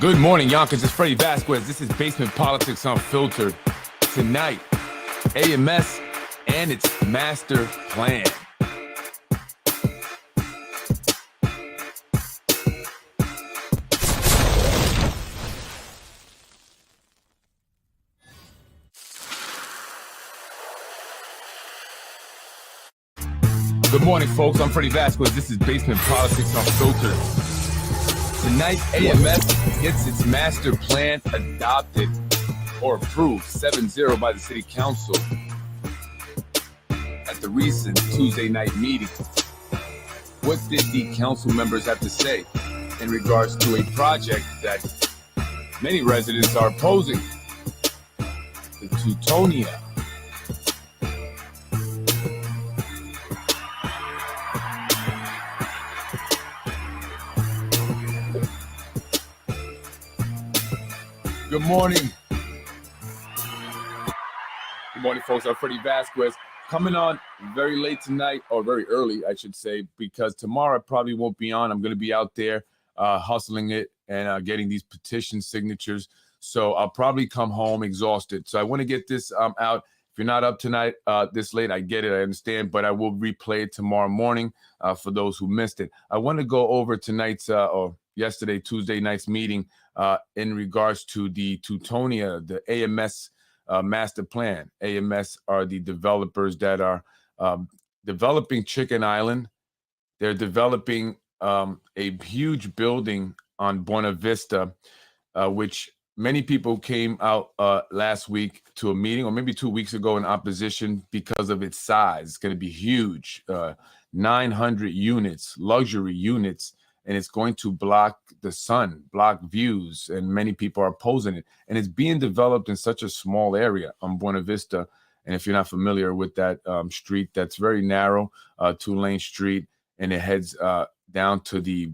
Good morning, Yonkers. It's Freddie Vasquez. This is Basement Politics Unfiltered. Tonight, AMS and its master plan. Good morning, folks. I'm Freddie Vasquez. This is Basement Politics Unfiltered. Tonight, AMS gets its master plan adopted or approved 7-0 by the City Council at the recent Tuesday night meeting. What did the council members have to say in regards to a project that many residents are opposing? The Teutonia. Good morning. Good morning, folks. I'm Freddie Vasquez. Coming on very late tonight, or very early, I should say, because tomorrow I probably won't be on. I'm going to be out there hustling it and getting these petition signatures. So I'll probably come home exhausted. So I want to get this out. If you're not up tonight this late, I get it. I understand. But I will replay it tomorrow morning for those who missed it. I want to go over tonight's or yesterday, Tuesday night's meeting in regards to the Teutonia, the AMS master plan. AMS are the developers that are developing Chicken Island. They're developing a huge building on Buena Vista, which many people came out last week to a meeting, or maybe 2 weeks ago, in opposition because of its size. It's going to be huge, 900 units, luxury units. And it's going to block the sun, block views, and many people are opposing it. And it's being developed in such a small area on Buena Vista. And if you're not familiar with that street, that's very narrow, 2-lane street, and it heads down to the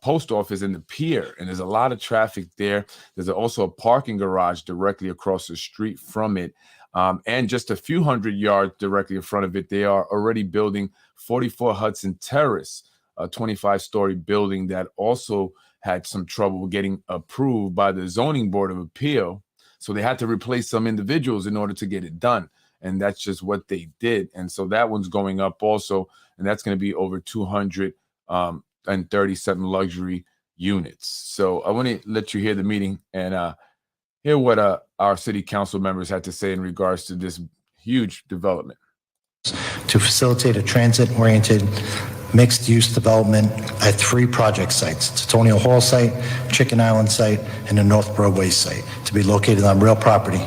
post office and the pier. And there's a lot of traffic there. There's also a parking garage directly across the street from it. And just a few hundred yards directly in front of it, they are already building 44 Hudson Terrace, a 25-story building that also had some trouble getting approved by the Zoning Board of Appeal. So they had to replace some individuals in order to get it done. And that's just what they did. And so that one's going up also. And that's going to be over 237 luxury units. So I want to let you hear the meeting and hear what our city council members had to say in regards to this huge development. To facilitate a transit-oriented mixed-use development at 3 project sites: Teutonia Hall site, Chicken Island site, and the North Broadway site, to be located on real property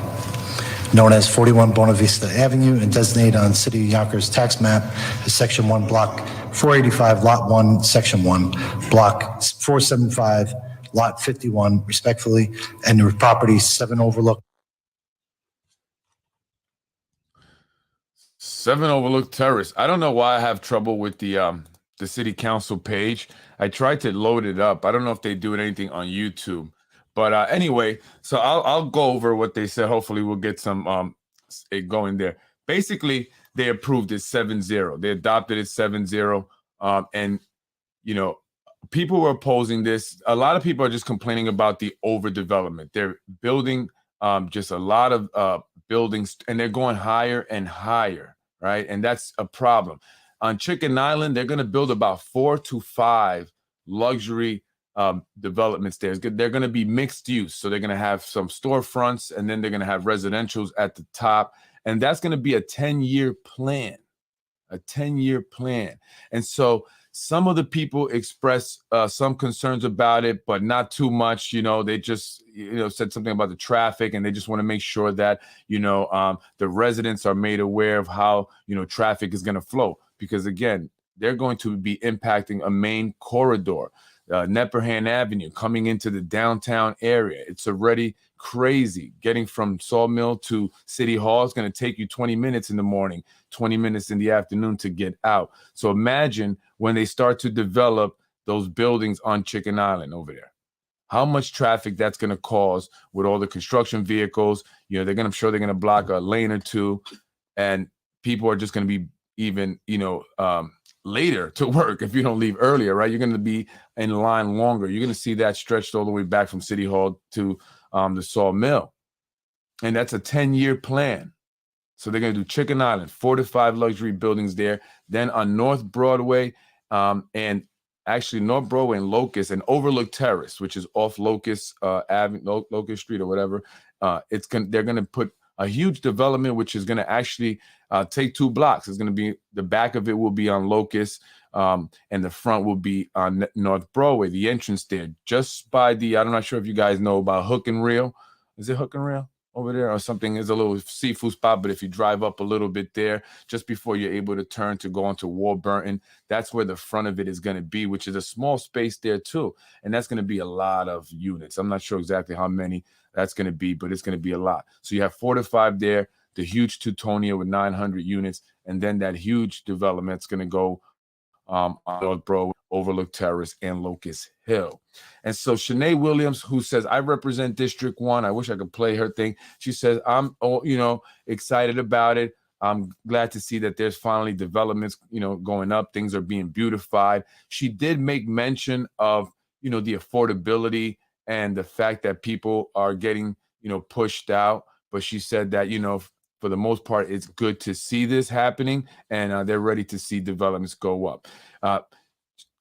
known as 41 Buena Vista Avenue and designated on City of Yonkers tax map as Section 1, Block 485, Lot 1, Section 1, Block 475, Lot 51, respectively, and the property 7 Overlook 7 Overlook Terrace. I don't know why I have trouble with the city council page. I tried to load it up. I don't know if they do anything on YouTube. But anyway, so I'll go over what they said. Hopefully we'll get some it going there. Basically, they approved it 7-0. They adopted it 7-0. And, you know, people were opposing this. A lot of people are just complaining about the overdevelopment. They're building just a lot of buildings, and they're going higher and higher, right? And that's a problem. On Chicken Island, they're going to build about 4 to 5 luxury developments there. They're going to be mixed use. So they're going to have some storefronts, and then they're going to have residentials at the top. And that's going to be a 10-year plan, a 10-year plan. And so some of the people expressed some concerns about it, but not too much. You know, they just, said something about the traffic, and they just want to make sure that, the residents are made aware of how, traffic is going to flow. Because, again, they're going to be impacting a main corridor. Nepperhan Avenue coming into the downtown area. It's already crazy. Getting from Sawmill to City Hall is going to take you 20 minutes in the morning, 20 minutes in the afternoon to get out. So imagine when they start to develop those buildings on Chicken Island over there, how much traffic that's going to cause with all the construction vehicles. I'm sure they're going to block a lane or two, and people are just going to be even, later to work if you don't leave earlier, right? You're going to be in line longer. You're going to see that stretched all the way back from City Hall to the Sawmill. And that's a 10-year plan. So they're going to do Chicken Island, 4 to 5 luxury buildings there. Then on North Broadway and actually North Broadway and Locust and Overlook Terrace, which is off Locust Avenue, Locust Street or whatever. They're going to put a huge development, which is going to actually take 2 blocks. It's going to be, the back of it will be on Locust and the front will be on North Broadway, the entrance there, just by I'm not sure if you guys know about Hook and Reel. Is it Hook and Reel over there or something? There's a little seafood spot, but if you drive up a little bit there, just before you're able to turn to go onto Warburton, that's where the front of it is going to be, which is a small space there too. And that's going to be a lot of units. I'm not sure exactly how many that's going to be, but it's going to be a lot. So you have 4 to 5 there, the huge Teutonia with 900 units, and then that huge development's going to go on North Broadway, Overlook Terrace, and Locust Hill. And so Shanae Williams, who says, I represent District 1. I wish I could play her thing. She says, I'm, excited about it. I'm glad to see that there's finally developments, going up. Things are being beautified. She did make mention of, the affordability and the fact that people are getting, pushed out. But she said that, for the most part, it's good to see this happening, and they're ready to see developments go up.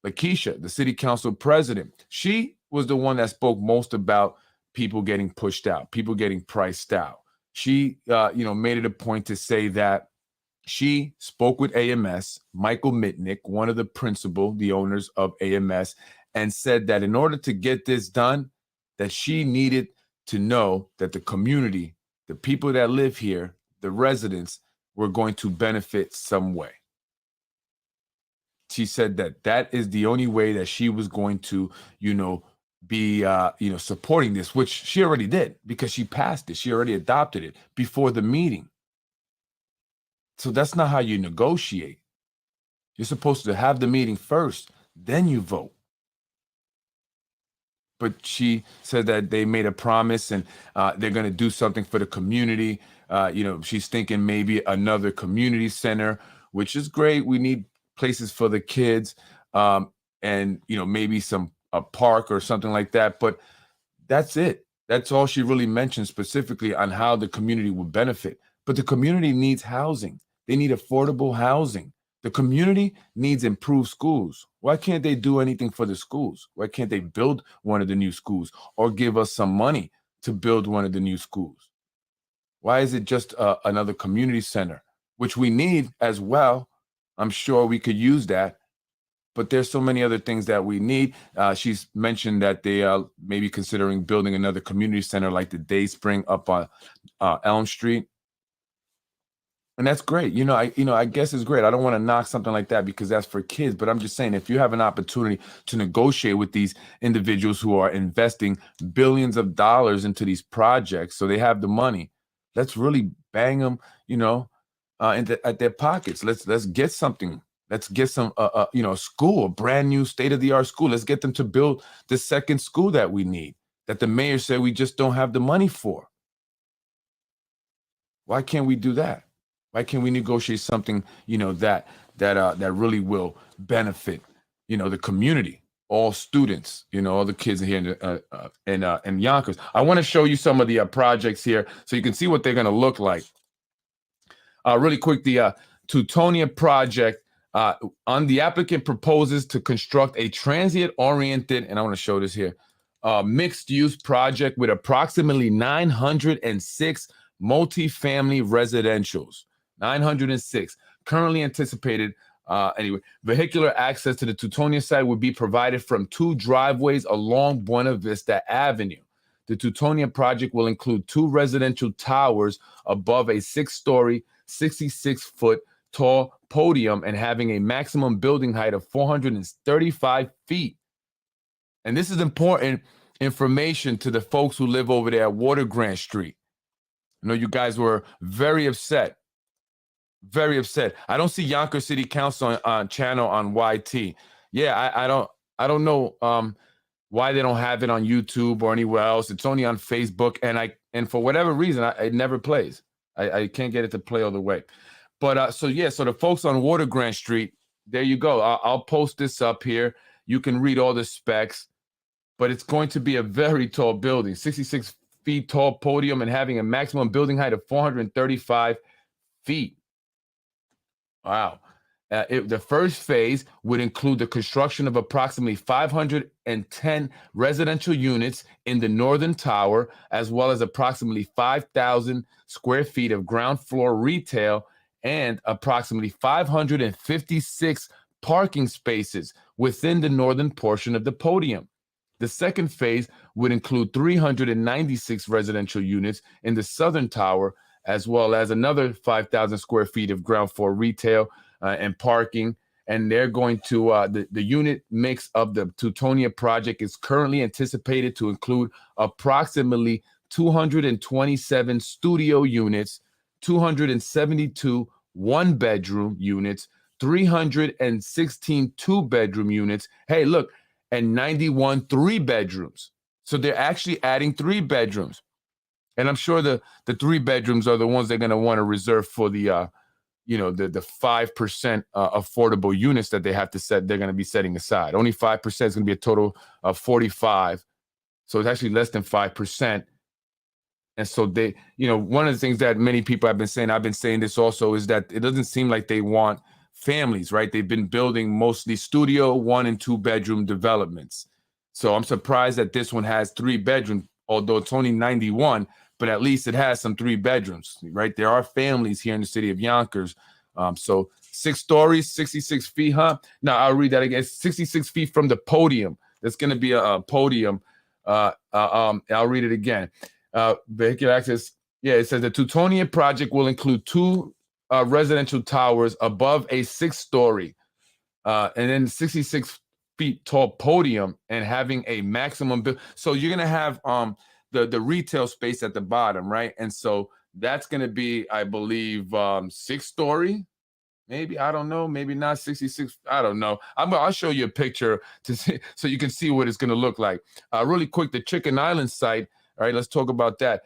Lakeisha, the city council president, she was the one that spoke most about people getting pushed out, people getting priced out. She, made it a point to say that she spoke with AMS, Michael Mitnick, one of the owners of AMS, and said that in order to get this done, that she needed to know that the community, the people that live here, the residents, were going to benefit some way. She said that that is the only way that she was going to, be, supporting this, which she already did because she passed it. She already adopted it before the meeting. So that's not how you negotiate. You're supposed to have the meeting first, then you vote. But she said that they made a promise and they're going to do something for the community. She's thinking maybe another community center, which is great. We need places for the kids and, maybe a park or something like that. But that's it. That's all she really mentioned specifically on how the community would benefit. But the community needs housing. They need affordable housing. The community needs improved schools. Why can't they do anything for the schools? Why can't they build one of the new schools or give us some money to build one of the new schools? Why is it just another community center, which we need as well? I'm sure we could use that, but there's so many other things that we need. She's mentioned that they are maybe considering building another community center like the Day Spring up on Elm Street. And that's great. I guess it's great. I don't want to knock something like that because that's for kids. But I'm just saying, if you have an opportunity to negotiate with these individuals who are investing billions of dollars into these projects, so they have the money, let's really bang them, at their pockets. Let's get something. Let's get some, school, a brand new state-of-the-art school. Let's get them to build the second school that we need, that the mayor said we just don't have the money for. Why can't we do that? Why can't we negotiate something, that really will benefit, the community, all students, all the kids here in Yonkers. I want to show you some of the projects here so you can see what they're going to look like. Really quick, the Teutonia project, on the applicant proposes to construct a transient-oriented, and I want to show this here, mixed-use project with approximately 906 multifamily residentials. 906 currently anticipated. Vehicular access to the Teutonia site would be provided from 2 driveways along Buena Vista Avenue. The Teutonia project will include 2 residential towers above a 6-story, 66-foot tall podium and having a maximum building height of 435 feet. And this is important information to the folks who live over there at Water Grant Street. I know you guys were very upset. Very upset. I don't see Yonkers City Council on channel on YT. Yeah, I don't know why they don't have it on YouTube or anywhere else. It's only on Facebook, and for whatever reason, it never plays. I can't get it to play all the way. But so the folks on Water Grant Street, there you go. I'll post this up here. You can read all the specs, but it's going to be a very tall building, 66 feet tall podium and having a maximum building height of 435 feet. Wow. The first phase would include the construction of approximately 510 residential units in the northern tower, as well as approximately 5,000 square feet of ground floor retail and approximately 556 parking spaces within the northern portion of the podium. The second phase would include 396 residential units in the southern tower, as well as another 5,000 square feet of ground floor retail and parking. And they're going to, the unit mix of the Teutonia project is currently anticipated to include approximately 227 studio units, 272 one-bedroom units, 316 two-bedroom units. Hey, look, and 91 three-bedrooms. So they're actually adding 3 bedrooms. And I'm sure the 3 bedrooms are the ones they're going to want to reserve for the, the 5% affordable units that they have to set. They're going to be setting aside. Only 5% is going to be a total of 45. So it's actually less than 5%. And so they, one of the things that many people have been saying, I've been saying this also, is that it doesn't seem like they want families, right? They've been building mostly studio 1 and 2 bedroom developments. So I'm surprised that this one has 3 bedrooms, although it's only 91, but at least it has some 3 bedrooms, right? There are families here in the city of Yonkers. So 6 stories, 66 feet, huh? Now I'll read that again. It's 66 feet from the podium. There's going to be a podium. I'll read it again. Vehicular access. Yeah, it says the Teutonia project will include 2 residential towers above a 6-story, and then 66 feet tall podium and having a maximum build. So you're gonna have the retail space at the bottom, right? And so that's gonna be, I believe, 6-story. Maybe, I don't know, maybe not 66. I don't know. I'll show you a picture to see, so you can see what it's gonna look like. Really quick, the Chicken Island site. All right, let's talk about that.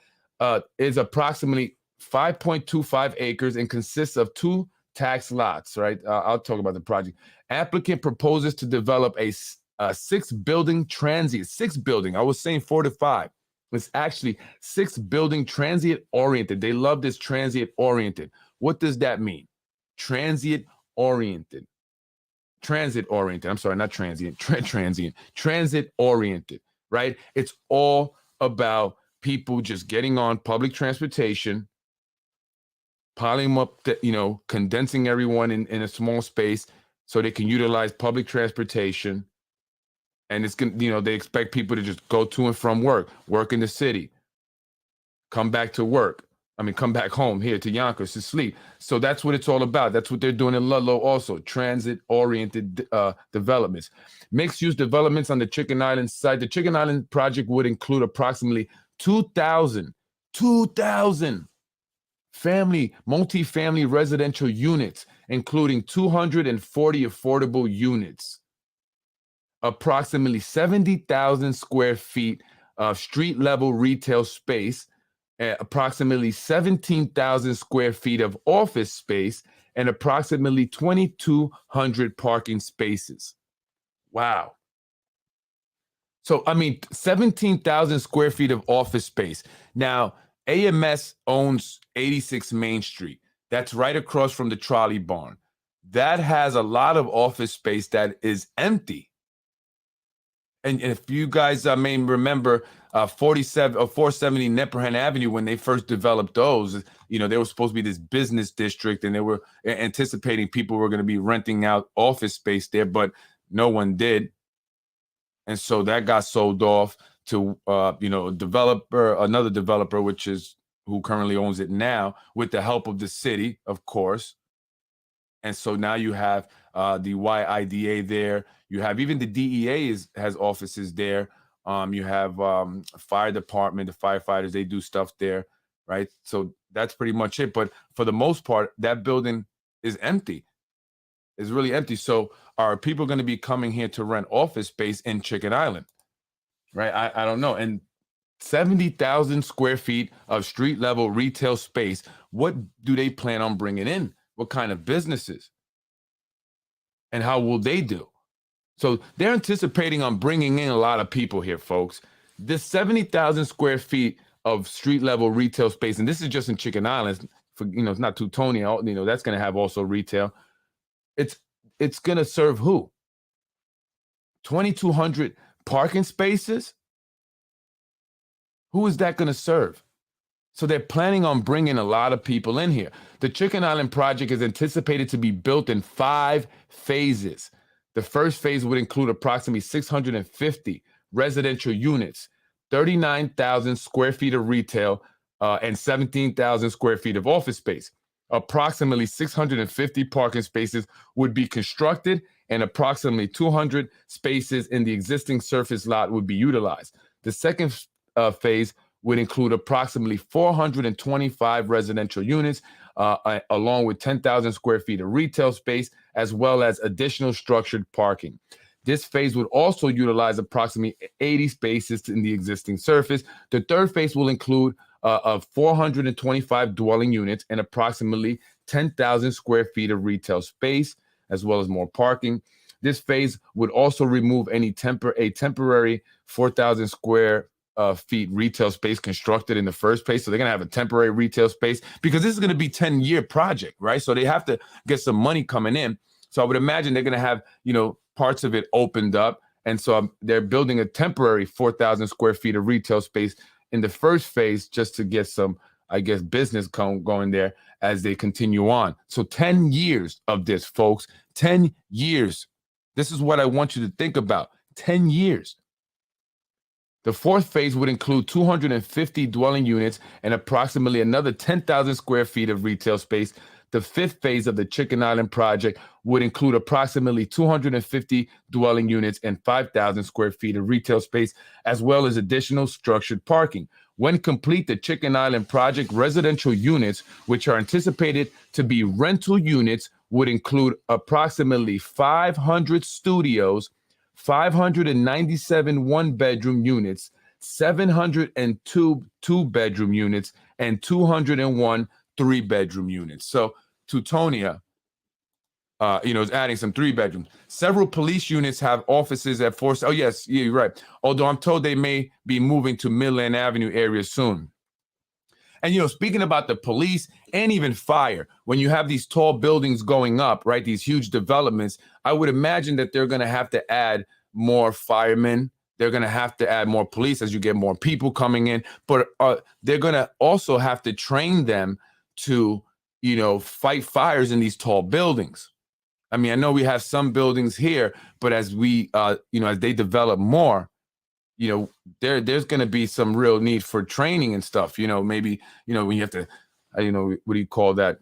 Is approximately 5.25 acres and consists of 2 tax lots, right? I'll talk about the project. Applicant proposes to develop a 6-building transient. 6-building. I was saying 4 to 5. It's actually 6-building transient oriented. They love this transient oriented. What does that mean? Transient oriented. Transit oriented. I'm sorry, not transient. Transient. Transit oriented, right? It's all about people just getting on public transportation, piling them up, condensing everyone in a small space so they can utilize public transportation. And it's going to, they expect people to just go to and from work in the city, come back home here to Yonkers to sleep. So that's what it's all about. That's what they're doing in Ludlow also, transit-oriented developments. Mixed-use developments on the Chicken Island site. The Chicken Island project would include approximately 2,000 multifamily residential units, including 240 affordable units, approximately 70,000 square feet of street-level retail space, approximately 17,000 square feet of office space, and approximately 2,200 parking spaces. Wow. So, 17,000 square feet of office space. Now, AMS owns 86 Main Street. That's right across from the trolley barn. That has a lot of office space that is empty. And if you guys may remember 47 or 470 Neperhan Avenue, when they first developed those, they were supposed to be this business district, and they were anticipating people were going to be renting out office space there, but no one did. And so that got sold off to, another developer, which is who currently owns it now, with the help of the city, of course. And so now you have the YIDA there. You have even the DEA has offices there. You have fire department, the firefighters, they do stuff there, right? So that's pretty much it. But for the most part, that building is empty. It's really empty. So are people going to be coming here to rent office space in Chicken Island? Right? I don't know. And 70,000 square feet of street level retail space. What do they plan on bringing in? What kind of businesses? And how will they do? So they're anticipating on bringing in a lot of people here, folks. This 70,000 square feet of street level retail space, and this is just in Chicken Island. For, it's not Teutonia. That's going to have also retail. It's going to serve who? 2,200 parking spaces. Who is that going to serve? So they're planning on bringing a lot of people in here. The Chicken Island project is anticipated to be built in 5 phases. The first phase would include approximately 650 residential units, 39,000 square feet of retail, and 17,000 square feet of office space. Approximately 650 parking spaces would be constructed, and approximately 200 spaces in the existing surface lot would be utilized. The second phase would include approximately 425 residential units, along with 10,000 square feet of retail space, as well as additional structured parking. This phase would also utilize approximately 80 spaces in the existing surface. The third phase will include 425 dwelling units and approximately 10,000 square feet of retail space, as well as more parking. This phase would also remove any temporary 4,000 square feet retail space constructed in the first phase. So they're going to have a temporary retail space because this is going to be a 10-year project, right? So they have to get some money coming in. So I would imagine they're going to have, parts of it opened up. And so they're building a temporary 4,000 square feet of retail space in the first phase just to get some, business going there as they continue on. So 10 years of this, folks, 10 years. This is what I want you to think about. 10 years. The fourth phase would include 250 dwelling units and approximately another 10,000 square feet of retail space. The fifth phase of the Chicken Island project would include approximately 250 dwelling units and 5,000 square feet of retail space, as well as additional structured parking. When complete, the Chicken Island project residential units, which are anticipated to be rental units, would include approximately 500 studios, 597 one-bedroom units, 702 two-bedroom units, and 201 three-bedroom units. So Teutonia, is adding some 3 bedrooms. Several police units have offices at Forest. Oh, yes, yeah, you're right. Although I'm told they may be moving to Midland Avenue area soon. And, speaking about the police and even fire, when you have these tall buildings going up, right, these huge developments, I would imagine that they're going to have to add more firemen. They're going to have to add more police as you get more people coming in. But they're going to also have to train them to, fight fires in these tall buildings. I mean, I know we have some buildings here, but as we, as they develop more, there's going to be some real need for training and stuff, maybe, when you have to, what do you call that?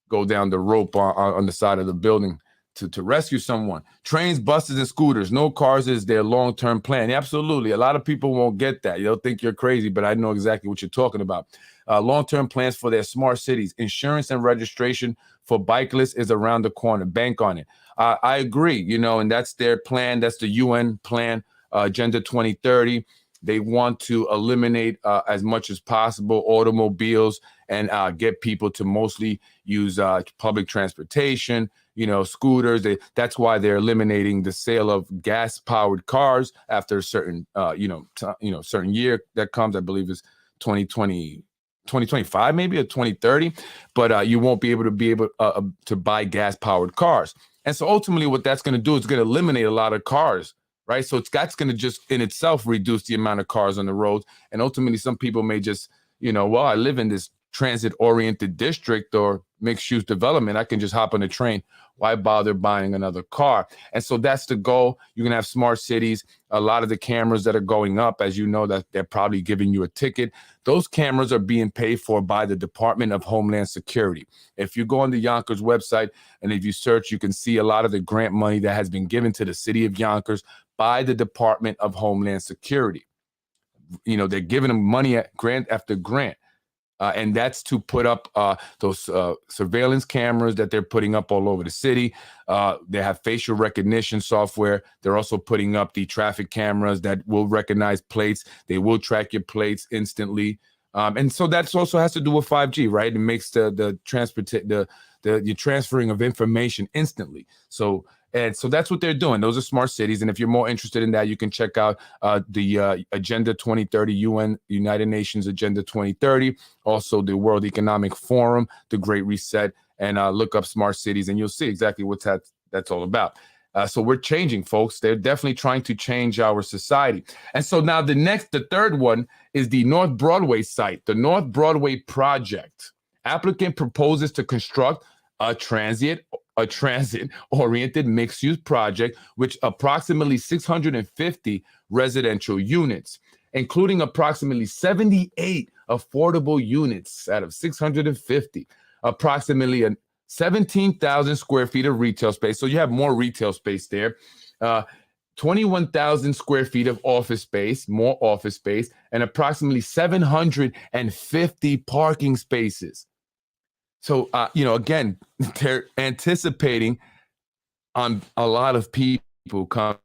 Go down the rope on the side of the building to rescue someone. Trains, buses, and scooters. No cars is their long-term plan. Yeah, absolutely. A lot of people won't get that. They'll think you're crazy, but I know exactly what you're talking about. Long-term plans for their smart cities. Insurance and registration for bikeless is around the corner. Bank on it. I agree, and that's their plan. That's the UN plan. Agenda 2030. They want to eliminate as much as possible automobiles and get people to mostly use public transportation, scooters. That's why they're eliminating the sale of gas-powered cars after a certain, certain year that comes. I believe is 2025 maybe, or 2030. But you won't be able to buy gas-powered cars. And so ultimately, what that's going to do is going to eliminate a lot of cars. Right. So that's going to just in itself reduce the amount of cars on the roads. And ultimately, some people may just, I live in this transit oriented district or mixed use development. I can just hop on a train. Why bother buying another car? And so that's the goal. You're going to have smart cities. A lot of the cameras that are going up, as you know, that they're probably giving you a ticket. Those cameras are being paid for by the Department of Homeland Security. If you go on the Yonkers website and if you search, you can see a lot of the grant money that has been given to the city of Yonkers by the Department of Homeland Security. They're giving them money grant after grant. And that's to put up those surveillance cameras that they're putting up all over the city. They have facial recognition software. They're also putting up the traffic cameras that will recognize plates. They will track your plates instantly. And so that also has to do with 5G, right? It makes the transferring of information instantly. So And so that's what they're doing. Those are smart cities. And if you're more interested in that, you can check out the Agenda 2030, United Nations Agenda 2030, also the World Economic Forum, the Great Reset, and look up smart cities, and you'll see exactly what that's all about. So we're changing, folks. They're definitely trying to change our society. And so now the third one is the North Broadway site, the North Broadway project. Applicant proposes to construct a transit-oriented mixed-use project, which approximately 650 residential units, including approximately 78 affordable units out of 650, approximately 17,000 square feet of retail space. So you have more retail space there. 21,000 square feet of office space, more office space, and approximately 750 parking spaces. So, again, they're anticipating on a lot of people coming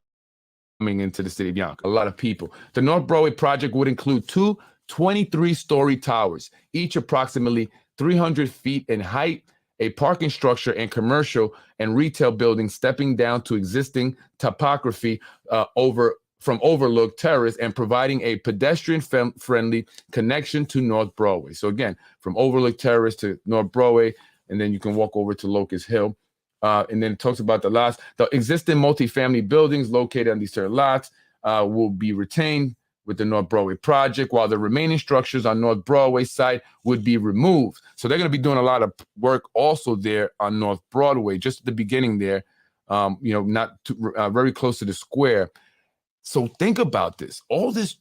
into the city of Yonkers, a lot of people. The North Broadway project would include two 23-story towers, each approximately 300 feet in height, a parking structure and commercial and retail buildings stepping down to existing topography from Overlook Terrace and providing a pedestrian-friendly connection to North Broadway. So again, from Overlook Terrace to North Broadway, and then you can walk over to Locust Hill. And then it talks about the lots. The existing multifamily buildings located on these certain lots will be retained with the North Broadway project, while the remaining structures on North Broadway site would be removed. So they're going to be doing a lot of work also there on North Broadway, just at the beginning there, not too, very close to the square. So think about this, all this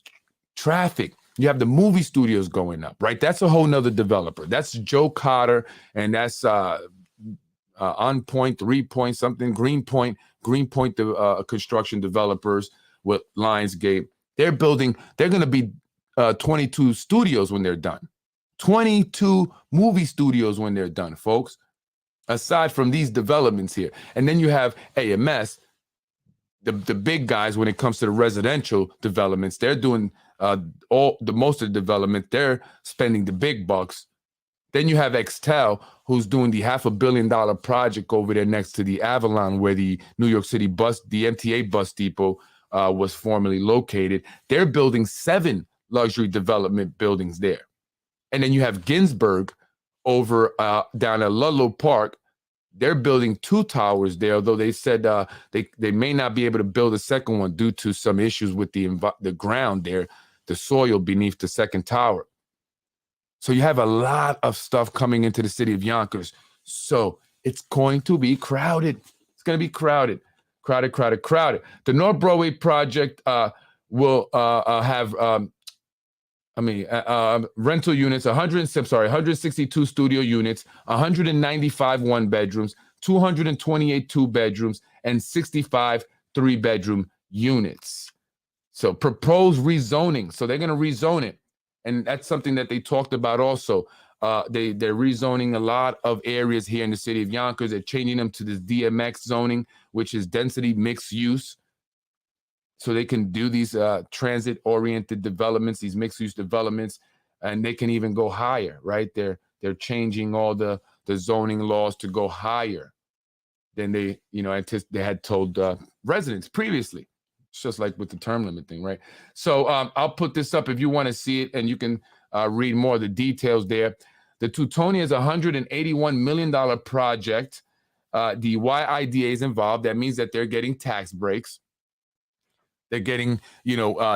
traffic. You have the movie studios going up, right? That's a whole nother developer. That's Joe Cotter, and that's On Point, 3 Point something, Greenpoint, the construction developers with Lionsgate. They're going to be 22 studios when they're done. 22 movie studios when they're done, folks, aside from these developments here. And then you have AMS, the big guys when it comes to the residential developments. They're doing most of the development. They're spending the big bucks. Then you have Extel, who's doing the $500 million project over there next to the Avalon, where the New York City the MTA bus depot was formerly located. They're building 7 luxury development buildings there. And then you have Ginsburg over down at Ludlow Park. They're building 2 towers there, although they said they may not be able to build a second one due to some issues with the ground there, the soil beneath the second tower. So you have a lot of stuff coming into the city of Yonkers. So it's going to be crowded. It's going to be crowded. The North Broadway project will have rental units, 162 studio units, 195 one-bedrooms, 228 two-bedrooms, and 65 three-bedroom units. So proposed rezoning. So they're going to rezone it. And that's something that they talked about also. They're rezoning a lot of areas here in the city of Yonkers. They're changing them to this DMX zoning, which is density mixed use. So they can do these transit-oriented developments, these mixed-use developments, and they can even go higher, right? They're changing all the zoning laws to go higher than they had told residents previously. It's just like with the term limit thing, right? So I'll put this up if you want to see it, and you can read more of the details there. The Teutonia is a $181 million project. The YIDA is involved. That means that they're getting tax breaks. They're getting,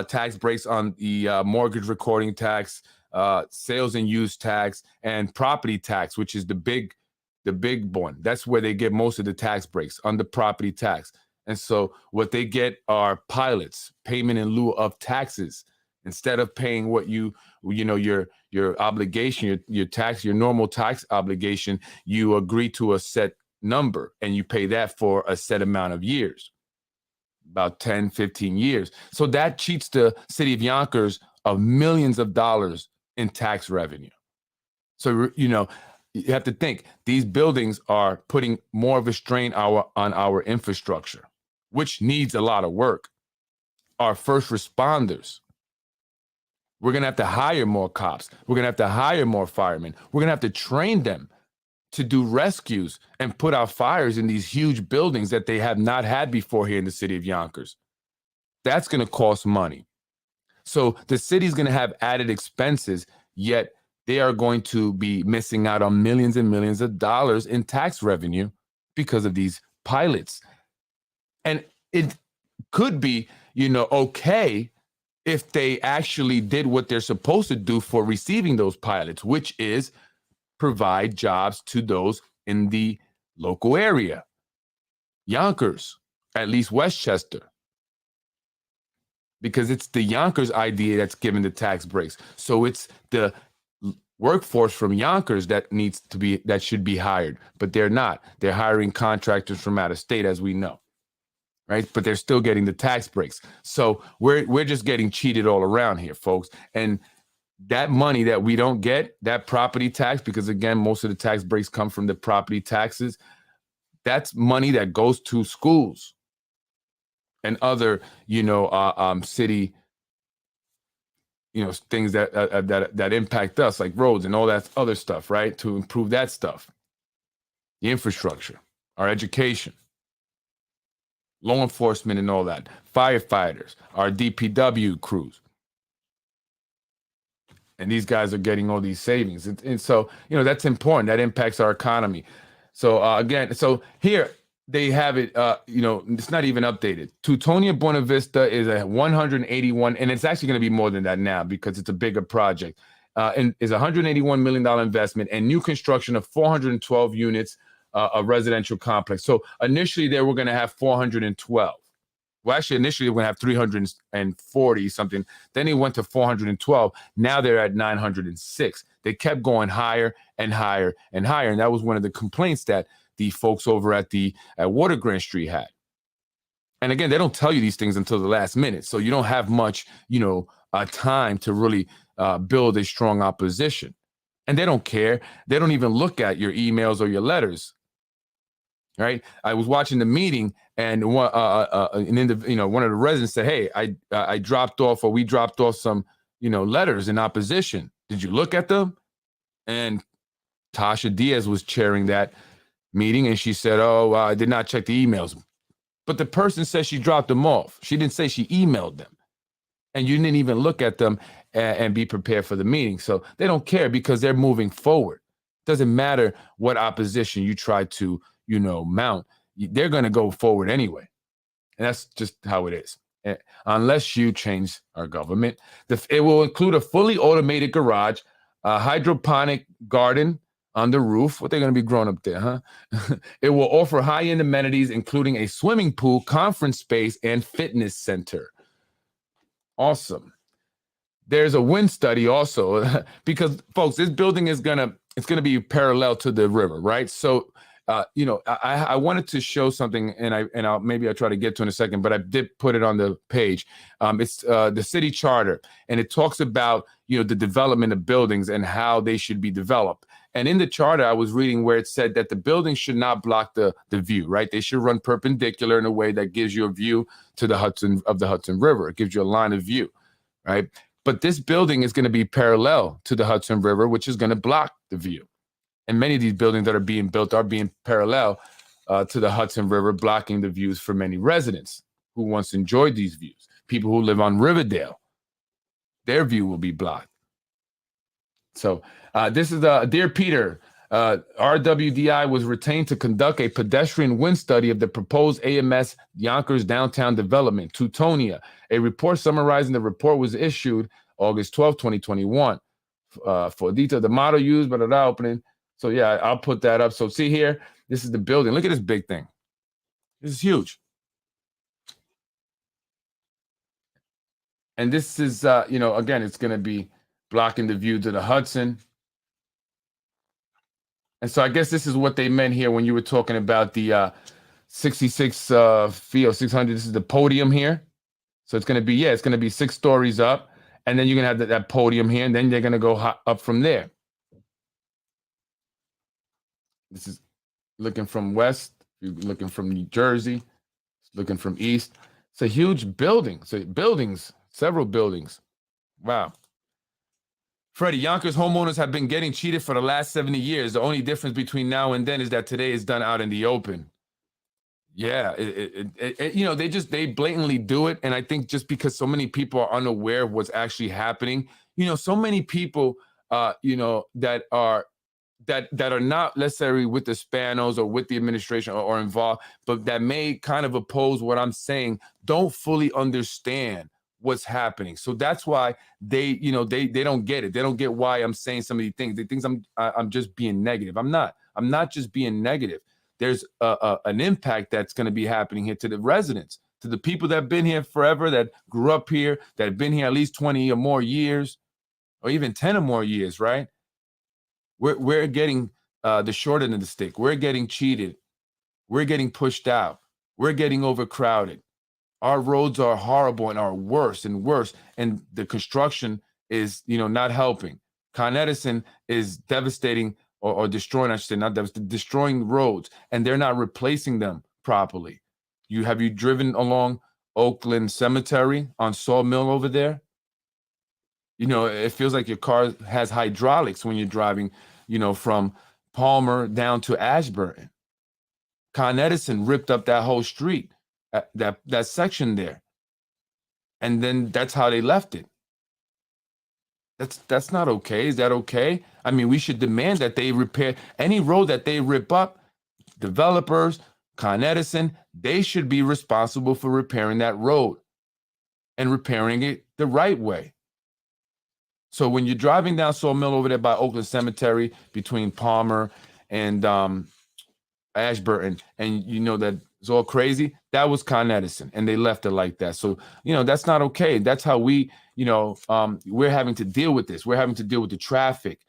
tax breaks on the mortgage recording tax, sales and use tax, and property tax, which is the big one. That's where they get most of the tax breaks, on the property tax. And so what they get are pilots, payment in lieu of taxes. Instead of paying what your obligation, your normal tax obligation, you agree to a set number and you pay that for a set amount of years, about 10, 15 years. So that cheats the city of Yonkers of millions of dollars in tax revenue. So, you have to think these buildings are putting more of a strain on our infrastructure, which needs a lot of work. Our first responders. We're going to have to hire more cops. We're going to have to hire more firemen. We're going to have to train them to do rescues and put out fires in these huge buildings that they have not had before here in the city of Yonkers. That's going to cost money. So the city's going to have added expenses, yet they are going to be missing out on millions and millions of dollars in tax revenue because of these pilots. And it could be, okay if they actually did what they're supposed to do for receiving those pilots, which is provide jobs to those in the local area. Yonkers, at least Westchester. Because it's the Yonkers idea that's giving the tax breaks. So it's the workforce from Yonkers that should be hired, but they're not. They're hiring contractors from out of state, as we know, right? But they're still getting the tax breaks. So we're just getting cheated all around here, folks. And that money that we don't get, that property tax, because again, most of the tax breaks come from the property taxes. That's money that goes to schools and other, city, things that impact us, like roads and all that other stuff, right? To improve that stuff, the infrastructure, our education, law enforcement and all that, firefighters, our DPW crews. And these guys are getting all these savings. And so, that's important. That impacts our economy. So again, so here, they have it, it's not even updated. Teutonia Buena Vista is a 181, and it's actually going to be more than that now because it's a bigger project. And is a $181 million investment and new construction of 412 units, a residential complex. So initially they were going to have 412. Well, actually, initially we're going to have 340 something. Then it went to 412. Now they're at 906. They kept going higher and higher and higher. And that was one of the complaints that the folks over at Water Grant Street had. And again, they don't tell you these things until the last minute. So you don't have much, time to really build a strong opposition. And they don't care. They don't even look at your emails or your letters. Right. I was watching the meeting and one of the residents said, hey, I dropped off, or we dropped off some, letters in opposition. Did you look at them? And Tasha Diaz was chairing that meeting, and she said, I did not check the emails. But the person said she dropped them off. She didn't say she emailed them. And you didn't even look at them and be prepared for the meeting. So they don't care because they're moving forward. Doesn't matter what opposition you try to, mount. They're going to go forward anyway. And that's just how it is. Unless you change our government. It will include a fully automated garage, a hydroponic garden on the roof. What they're going to be growing up there, huh? It will offer high-end amenities, including a swimming pool, conference space, and fitness center. Awesome. There's a wind study also, because folks, this building is it's gonna be parallel to the river, right? So, I wanted to show something, and I'll try to get to in a second, but I did put it on the page. It's the city charter, and it talks about the development of buildings and how they should be developed. And in the charter, I was reading where it said that the buildings should not block the view, right? They should run perpendicular in a way that gives you a view to the Hudson River. It gives you a line of view, right? But this building is going to be parallel to the Hudson River, which is going to block the view. And many of these buildings that are being built are being parallel to the Hudson River, blocking the views for many residents who once enjoyed these views. People who live on Riverdale, their view will be blocked. So this is Dear Peter, RWDI was retained to conduct a pedestrian wind study of the proposed AMS Yonkers downtown development, Teutonia. A report summarizing the report was issued August 12, 2021. For detail, the model used, but without opening. So yeah, I'll put that up. So see here, this is the building. Look at this big thing. This is huge. And this is, again, it's going to be blocking the view to the Hudson. And so I guess this is what they meant here when you were talking about the 66 feet or 600. This is the podium here. So it's going to be, it's going to be 6 stories up. And then you're going to have that podium here. And then they're going to go up from there. This is looking from west. You're looking from New Jersey. Looking from east. It's a huge building. So buildings, several buildings. Wow. Freddie, Yonkers homeowners have been getting cheated for the last 70 years. The only difference between now and then is that today is done out in the open. Yeah, they blatantly do it. And I think just because so many people are unaware of what's actually happening, so many people, that are not necessarily with the Spanos or with the administration or involved, but that may kind of oppose what I'm saying, don't fully understand what's happening. So that's why they don't get it. They don't get why I'm saying some of these things. They think I'm just being negative. I'm not just being negative. There's an impact that's going to be happening here to the residents, to the people that have been here forever, that grew up here, that have been here at least 20 or more years, or even 10 or more years, right? We're getting the short end of the stick. We're getting cheated. We're getting pushed out. We're getting overcrowded. Our roads are horrible and are worse and worse. And the construction is, not helping. Con Edison is devastating or destroying, I should say, not devastating, destroying roads. And they're not replacing them properly. Have you driven along Oakland Cemetery on Sawmill over there? It feels like your car has hydraulics when you're driving, from Palmer down to Ashburton. Con Edison ripped up that whole street, that section there. And then that's how they left it. That's not okay. Is that okay? I mean, we should demand that they repair any road that they rip up. Developers, Con Edison, they should be responsible for repairing that road and repairing it the right way. So when you're driving down Sawmill over there by Oakland Cemetery between Palmer and Ashburton, and that it's all crazy, that was Con Edison, and they left it like that. So, that's not okay. That's how we, we're having to deal with this. We're having to deal with the traffic,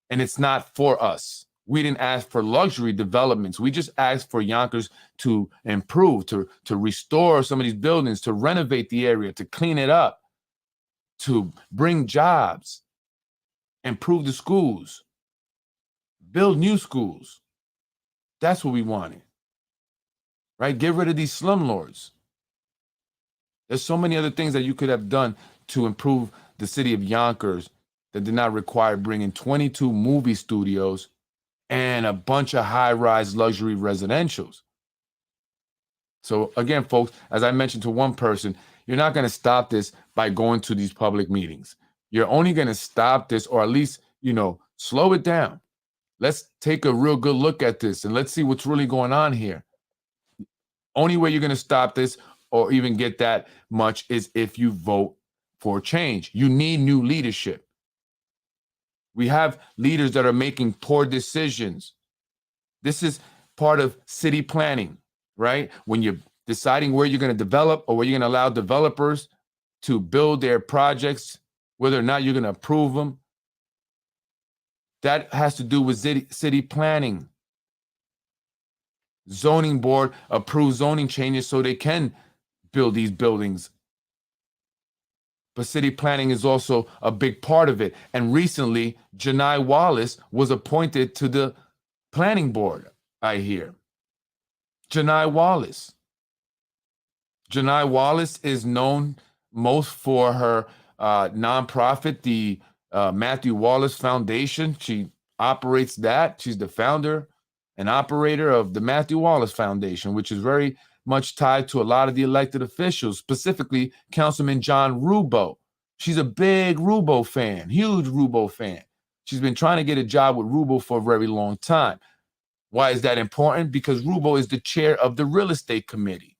and it's not for us. We didn't ask for luxury developments. We just asked for Yonkers to improve, to restore some of these buildings, to renovate the area, to clean it up, to bring jobs, improve the schools, build new schools. That's what we wanted, right? Get rid of these slumlords. There's so many other things that you could have done to improve the city of Yonkers that did not require bringing 22 movie studios and a bunch of high-rise luxury residentials. So again, folks, as I mentioned to one person, you're not going to stop this by going to these public meetings. You're only going to stop this, or at least, slow it down. Let's take a real good look at this and let's see what's really going on here. Only way you're going to stop this or even get that much is if you vote for change. You need new leadership. We have leaders that are making poor decisions. This is part of city planning, right? When you're deciding where you're going to develop or where you're going to allow developers to build their projects, whether or not you're going to approve them. That has to do with city planning. Zoning board approves zoning changes so they can build these buildings. But city planning is also a big part of it. And recently, Janai Wallace was appointed to the planning board, I hear. Janai Wallace. Janai Wallace is known most for her nonprofit, the Matthew Wallace Foundation. She operates that. She's the founder and operator of the Matthew Wallace Foundation, which is very much tied to a lot of the elected officials, specifically Councilman John Rubo. She's a big Rubo fan, huge Rubo fan. She's been trying to get a job with Rubo for a very long time. Why is that important? Because Rubo is the chair of the real estate committee.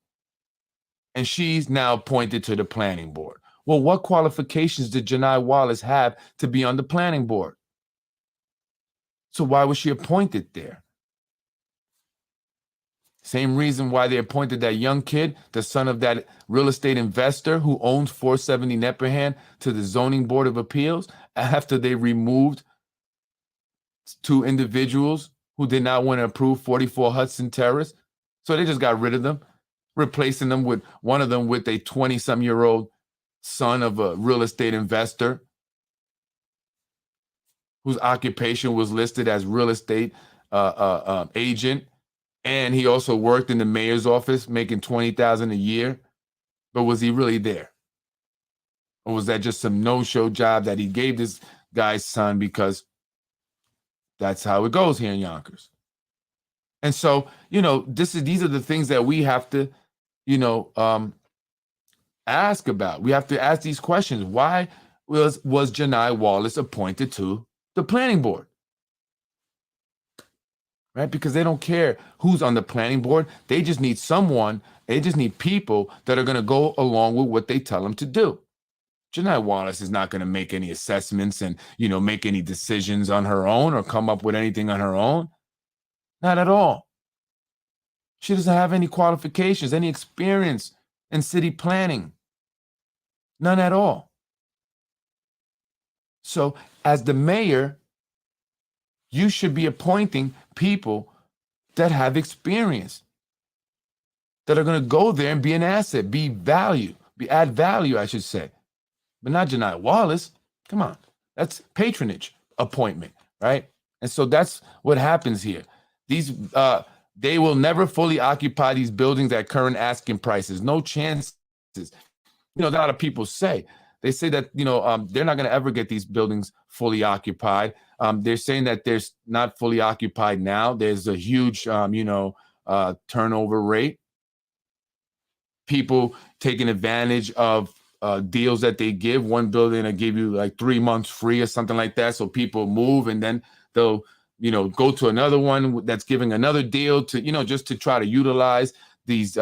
And she's now appointed to the planning board. Well, what qualifications did Janai Wallace have to be on the planning board? So why was she appointed there? Same reason why they appointed that young kid, the son of that real estate investor who owns 470 Nepperhan, to the Zoning Board of Appeals after they removed two individuals who did not want to approve 44 Hudson Terrace. So they just got rid of them, replacing them with one of them with a 20-some-year-old son of a real estate investor whose occupation was listed as real estate agent. And he also worked in the mayor's office, making $20,000 a year. But was he really there? Or was that just some no-show job that he gave this guy's son, because that's how it goes here in Yonkers. And so, these are the things that we have to, ask about. We have to ask these questions. Why was Janai Wallace appointed to the planning board? Right? Because they don't care who's on the planning board. They just need people that are going to go along with what they tell them to do. Janai Wallace is not going to make any assessments and, make any decisions on her own or come up with anything on her own. Not at all. She doesn't have any qualifications, any experience in city planning. None at all. So as the mayor, you should be appointing people that have experience, that are going to go there and be an asset, add value, I should say. But not Janai Wallace. Come on. That's patronage appointment, right? And so that's what happens here. They will never fully occupy these buildings at current asking prices. No chances. A lot of people say. They say that, they're not going to ever get these buildings fully occupied. They're saying that they're not fully occupied now. There's a huge, turnover rate. People taking advantage of deals that they give. One building will give you like 3 months free or something like that. So people move and then they'll, go to another one that's giving another deal to, just to try to utilize these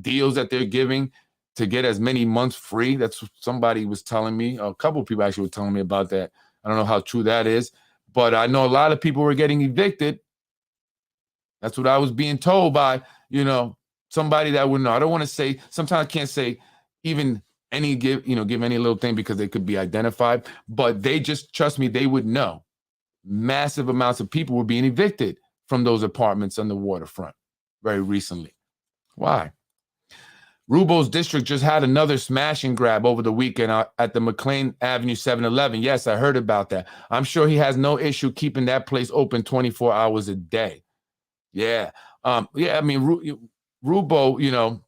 deals that they're giving to get as many months free. That's what somebody was telling me. A couple of people actually were telling me about that. I don't know how true that is, but I know a lot of people were getting evicted. That's what I was being told by, somebody that would know. I don't want to say, sometimes I can't say even give any little thing because they could be identified, but they just, trust me, they would know. Massive amounts of people were being evicted from those apartments on the waterfront very recently. Why? Rubo's district just had another smash and grab over the weekend at the McLean Avenue 7-Eleven. Yes, I heard about that. I'm sure he has no issue keeping that place open 24 hours a day. Yeah. I mean, Rubo,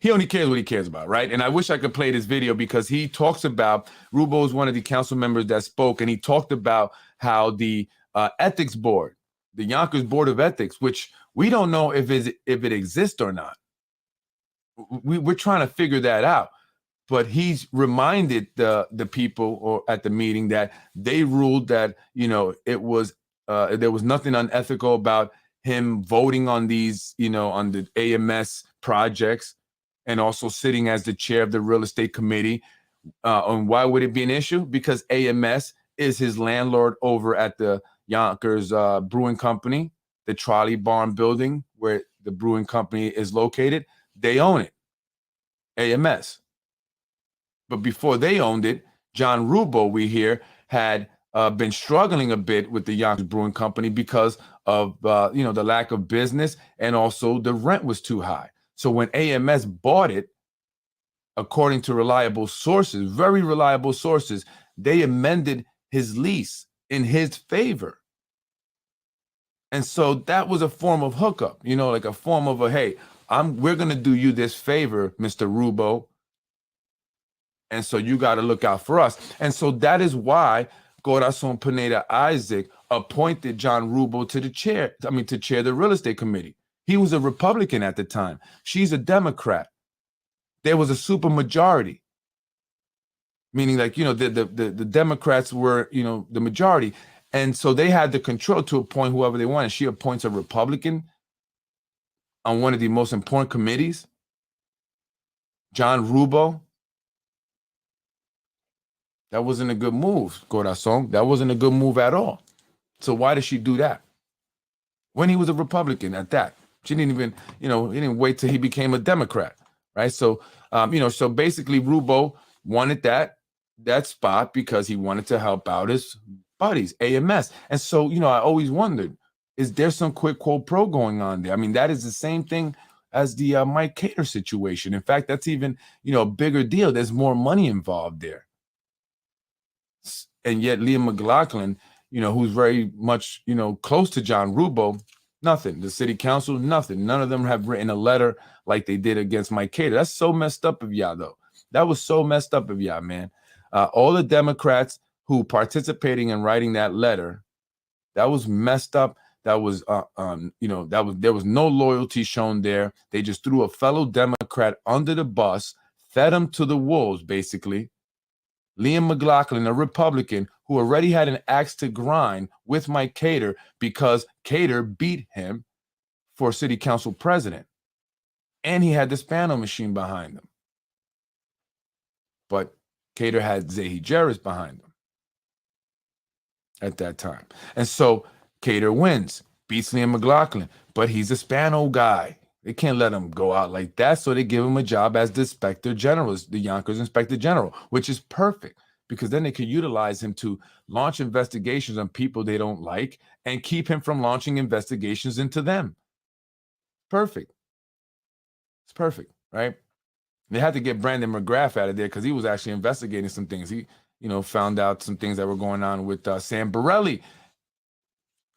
he only cares what he cares about, right? And I wish I could play this video because he talks about, Rubo is one of the council members that spoke, and he talked about how the ethics board, the Yonkers Board of Ethics, which we don't know if it exists or not. We're trying to figure that out. But he's reminded the people at the meeting that they ruled that, it was there was nothing unethical about him voting on these, on the AMS projects, and also sitting as the chair of the real estate committee. And why would it be an issue? Because AMS is his landlord over at the Yonkers Brewing Company, the Trolley Barn building where the brewing company is located. They own it, AMS. But before they owned it, John Rubo, we hear, had been struggling a bit with the Yonkers Brewing Company because of the lack of business, and also the rent was too high. So when AMS bought it, according to reliable sources, very reliable sources, they amended his lease in his favor. And so that was a form of hookup, like a form of hey, we're going to do you this favor, Mr. Rubo. And so you got to look out for us. And so that is why Corazon Pineda Isaac appointed John Rubo to chair the real estate committee. He was a Republican at the time. She's a Democrat. There was a super majority, meaning the Democrats were, the majority. And so they had the control to appoint whoever they wanted. She appoints a Republican on one of the most important committees, John Rubo. That wasn't a good move, Corazon. That wasn't a good move at all. So why did she do that? When he was a Republican at that. She didn't even, he didn't wait till he became a Democrat, right? So, so basically Rubo wanted that spot because he wanted to help out his buddies, AMS. And so, I always wondered, is there some quid quo pro going on there? I mean, that is the same thing as the Mike Cater situation. In fact, that's even, a bigger deal. There's more money involved there. And yet Liam McLaughlin, who's very much, close to John Rubo, nothing. The city council, nothing. None of them have written a letter like they did against Mike Cater. That's so messed up of y'all, though. That was so messed up of y'all, man. All the Democrats who participating in writing that letter, that was messed up. That was, there was no loyalty shown there. They just threw a fellow Democrat under the bus, fed him to the wolves, basically. Liam McLaughlin, a Republican who already had an axe to grind with Mike Cater because Cater beat him for city council president. And he had the Spano machine behind him. But Cater had Zahi Jarris behind him at that time. And so Cater wins, beats Liam McLaughlin, but he's a Spano guy. They can't let him go out like that, so they give him a job as the Inspector General, the Yonkers Inspector General, which is perfect because then they could utilize him to launch investigations on people they don't like and keep him from launching investigations into them. Perfect. It's perfect, right? They had to get Brandon McGrath out of there because he was actually investigating some things. He, found out some things that were going on with Sam Borelli,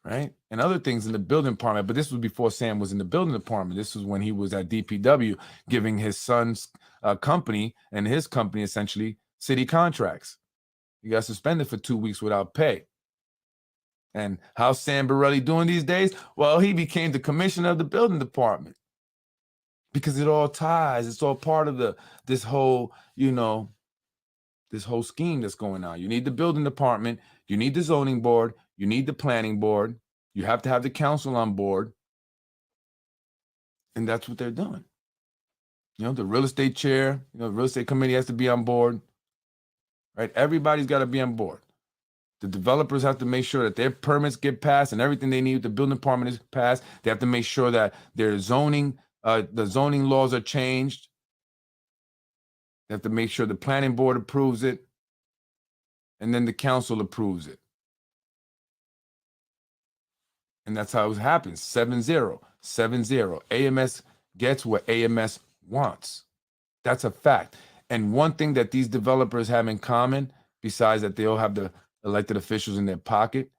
right? And other things in the building department. But this was before Sam was in the building department. This was when he was at DPW giving his son's company and his company essentially city contracts. He got suspended for 2 weeks without pay. And how's Sam Borelli doing these days? Well, he became the commissioner of the building department because it all ties. It's all part of this whole, this whole scheme that's going on. You need the building department. You need the zoning board. You need the planning board. You have to have the council on board. And that's what they're doing. The real estate chair, the real estate committee has to be on board, right? Everybody's got to be on board. The developers have to make sure that their permits get passed and everything they need, the building department is passed. They have to make sure that their zoning, the zoning laws are changed. They have to make sure the planning board approves it. And then the council approves it. And that's how it happens. 7-0, 7-0. AMS gets what AMS wants. That's a fact. And one thing that these developers have in common, besides that they all have the elected officials in their pocket,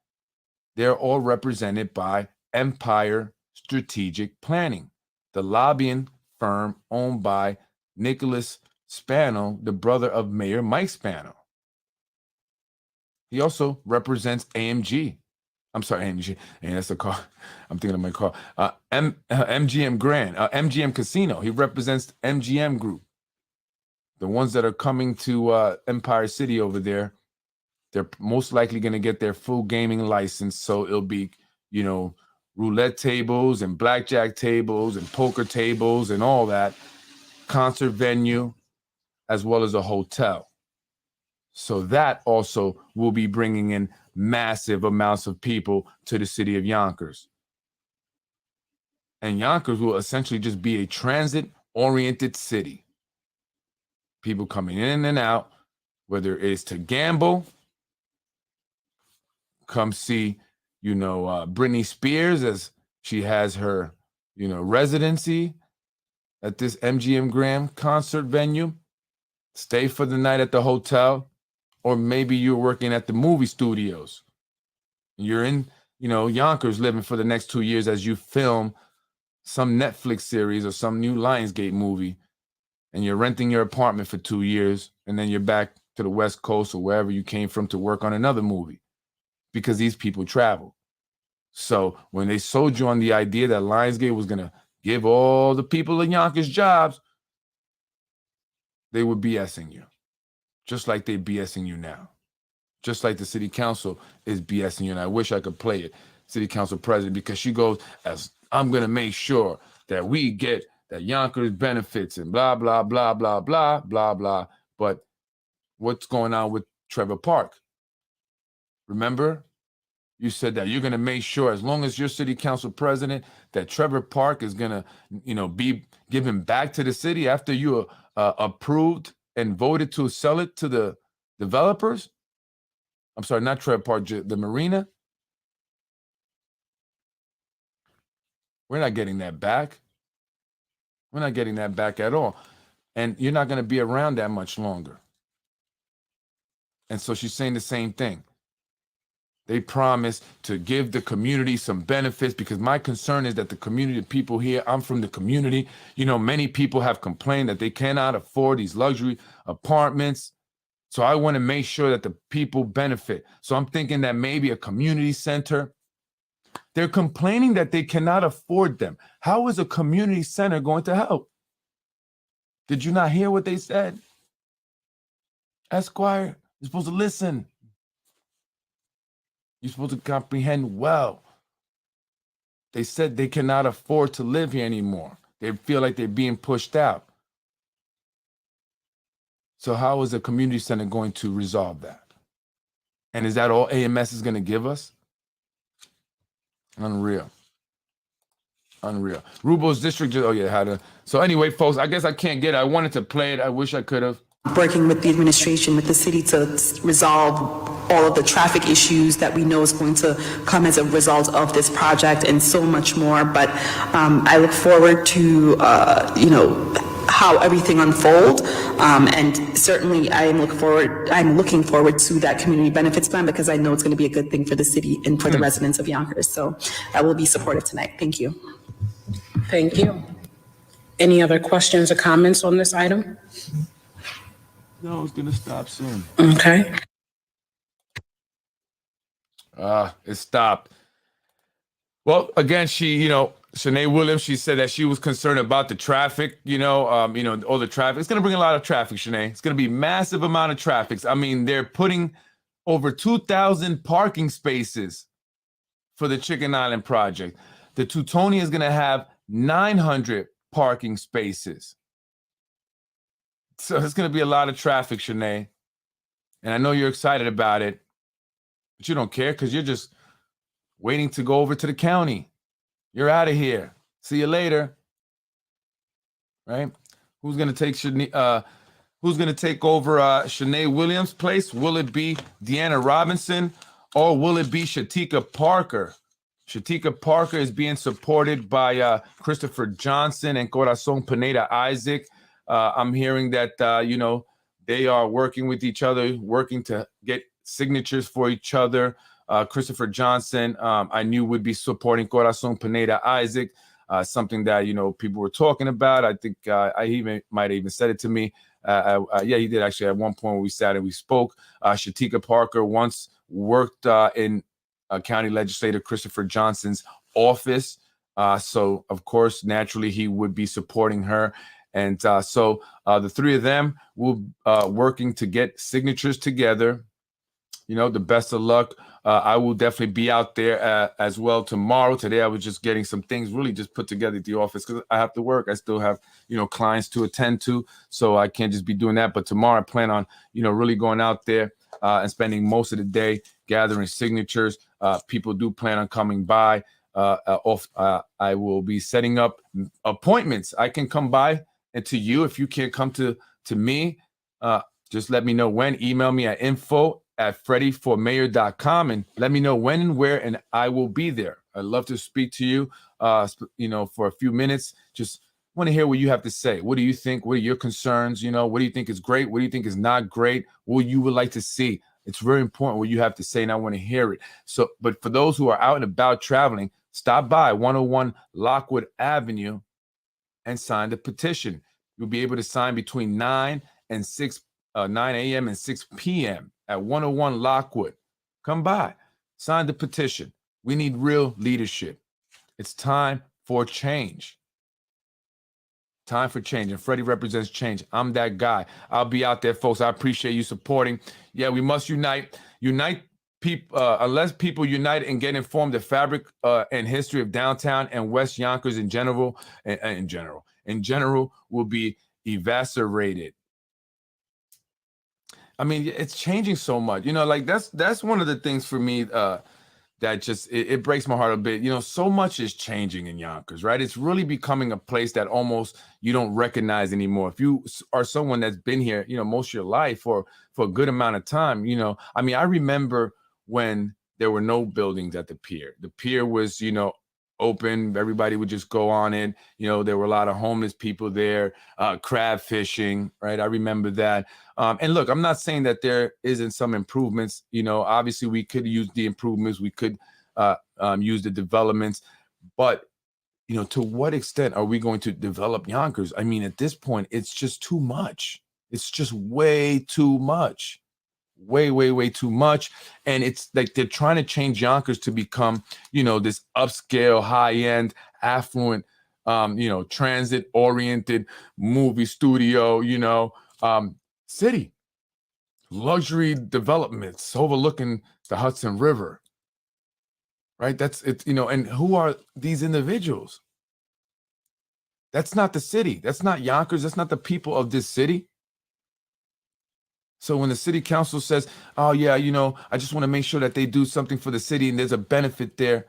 they're all represented by Empire Strategic Planning, the lobbying firm owned by Nicholas Spano, the brother of Mayor Mike Spano. He also represents AMG. I'm sorry, AMG. And that's the car. I'm thinking of my car. MGM Grand, MGM Casino. He represents MGM Group. The ones that are coming to Empire City over there, they're most likely going to get their full gaming license. So it'll be, roulette tables and blackjack tables and poker tables and all that, concert venue, as well as a hotel. So that also will be bringing in massive amounts of people to the city of Yonkers. And Yonkers will essentially just be a transit-oriented city. People coming in and out, whether it's to gamble, come see, Britney Spears as she has her, residency at this MGM Grand concert venue, stay for the night at the hotel, or maybe you're working at the movie studios. You're in, Yonkers living for the next 2 years as you film some Netflix series or some new Lionsgate movie, and you're renting your apartment for 2 years, and then you're back to the West Coast or wherever you came from to work on another movie, because these people travel. So when they sold you on the idea that Lionsgate was going to give all the people in Yonkers jobs, they were BSing you, just like they're BSing you now, just like the city council is BSing you. And I wish I could play it, city council president, because she goes, as I'm going to make sure that we get that Yonkers benefits and blah, blah, blah, blah, blah, blah, blah. But what's going on with Trevor Park? Remember, you said that you're going to make sure, as long as you're city council president, that Trevor Park is going to, be given back to the city after you approved and voted to sell it to the developers. I'm sorry, not Trevor Park, the marina. We're not getting that back. We're not getting that back at all. And you're not going to be around that much longer. And so she's saying the same thing. They promise to give the community some benefits, because my concern is that the community, people here, I'm from the community. Many people have complained that they cannot afford these luxury apartments. So I want to make sure that the people benefit. So I'm thinking that maybe a community center. They're complaining that they cannot afford them. How is a community center going to help? Did you not hear what they said? Esquire, you're supposed to listen. You're supposed to comprehend well. They said they cannot afford to live here anymore. They feel like they're being pushed out. So how is a community center going to resolve that? And is that all AMS is going to give us? Unreal. Unreal. Rubo's district. Oh yeah, had a. So anyway, folks, I guess I can't get it. I wanted to play it. I wish I could have. Working with the administration, with the city to resolve all of the traffic issues that we know is going to come as a result of this project and so much more. But I look forward to, how everything unfolds. And certainly I'm looking forward to that community benefits plan because I know it's going to be a good thing for the city and for the residents of Yonkers. So I will be supportive tonight. Thank you. Thank you. Any other questions or comments on this item? No, it's gonna stop soon. Okay. It stopped. Well, again, Shanae Williams, she said that she was concerned about the traffic, all the traffic. It's gonna bring a lot of traffic, Shanae. It's gonna be massive amount of traffic. I mean, they're putting over 2,000 parking spaces for the Chicken Island project. The Teutonia is gonna have 900 parking spaces. So it's going to be a lot of traffic, Shanae. And I know you're excited about it, but you don't care because you're just waiting to go over to the county. You're out of here. See you later. Right? Who's going to take who's going to take over Shanae Williams' place? Will it be Deanna Robinson or will it be Shatika Parker? Shatika Parker is being supported by Christopher Johnson and Corazon Pineda Isaac. I'm hearing that, they are working with each other, working to get signatures for each other. Christopher Johnson, I knew would be supporting Corazon Pineda Isaac, something that, people were talking about. I think I might have even said it to me. Yeah, he did actually at one point when we sat and we spoke. Shatika Parker once worked in County Legislator Christopher Johnson's office. So, of course, naturally, he would be supporting her. And so the three of them will working to get signatures together. The best of luck. I will definitely be out there as well tomorrow. Today, I was just getting some things really just put together at the office because I have to work. I still have, clients to attend to. So I can't just be doing that. But tomorrow I plan on, really going out there and spending most of the day gathering signatures. People do plan on coming by. I will be setting up appointments. I can come by. And to you, if you can't come to me, just let me know when. Email me at info@freddyformayor.com and let me know when and where, and I will be there. I'd love to speak to you, for a few minutes. Just want to hear what you have to say. What do you think? What are your concerns? What do you think is great? What do you think is not great? What you would like to see? It's very important what you have to say, and I want to hear it. So, but for those who are out and about traveling, stop by 101 Lockwood Avenue and sign the petition. You'll be able to sign between 9 a.m. and 6 p.m. at 101 Lockwood. Come by, sign the petition. We need real leadership. It's time for change. Time for change, and Freddie represents change. I'm that guy. I'll be out there, folks. I appreciate you supporting. Yeah, we must unite. Unite people. Unless people unite and get informed, the fabric and history of downtown and West Yonkers in general will be eviscerated. I mean, it's changing so much. That's one of the things for me that just it breaks my heart a bit. So much is changing in Yonkers, right? It's really becoming a place that almost you don't recognize anymore. If you are someone that's been here, most of your life or for a good amount of time, I remember when there were no buildings at the pier. The pier was, open. Everybody would just go on it. There were a lot of homeless people there, crab fishing, right? I remember that. And look, I'm not saying that there isn't some improvements. Obviously we could use the improvements. We could use the developments, but to what extent are we going to develop Yonkers? I mean, at this point, it's just too much. It's just way too much. Way too much. And it's like they're trying to change Yonkers to become, this upscale, high-end, affluent, transit-oriented movie studio, city. Luxury developments overlooking the Hudson River. Right? That's it, and who are these individuals? That's not the city. That's not Yonkers. That's not the people of this city. So when the city council says, oh, yeah, I just want to make sure that they do something for the city and there's a benefit there.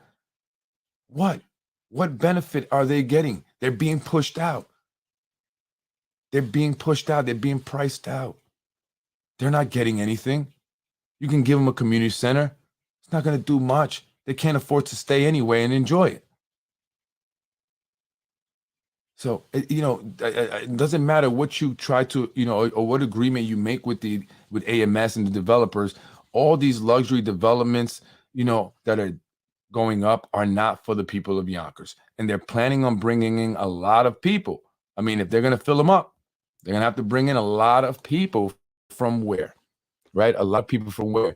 What? What benefit are they getting? They're being pushed out. They're being pushed out. They're being priced out. They're not getting anything. You can give them a community center. It's not going to do much. They can't afford to stay anyway and enjoy it. So, it doesn't matter what you try to, or what agreement you make with AMS and the developers. All these luxury developments, that are going up are not for the people of Yonkers. And they're planning on bringing in a lot of people. I mean, if they're going to fill them up, they're going to have to bring in a lot of people from where, right? A lot of people from where.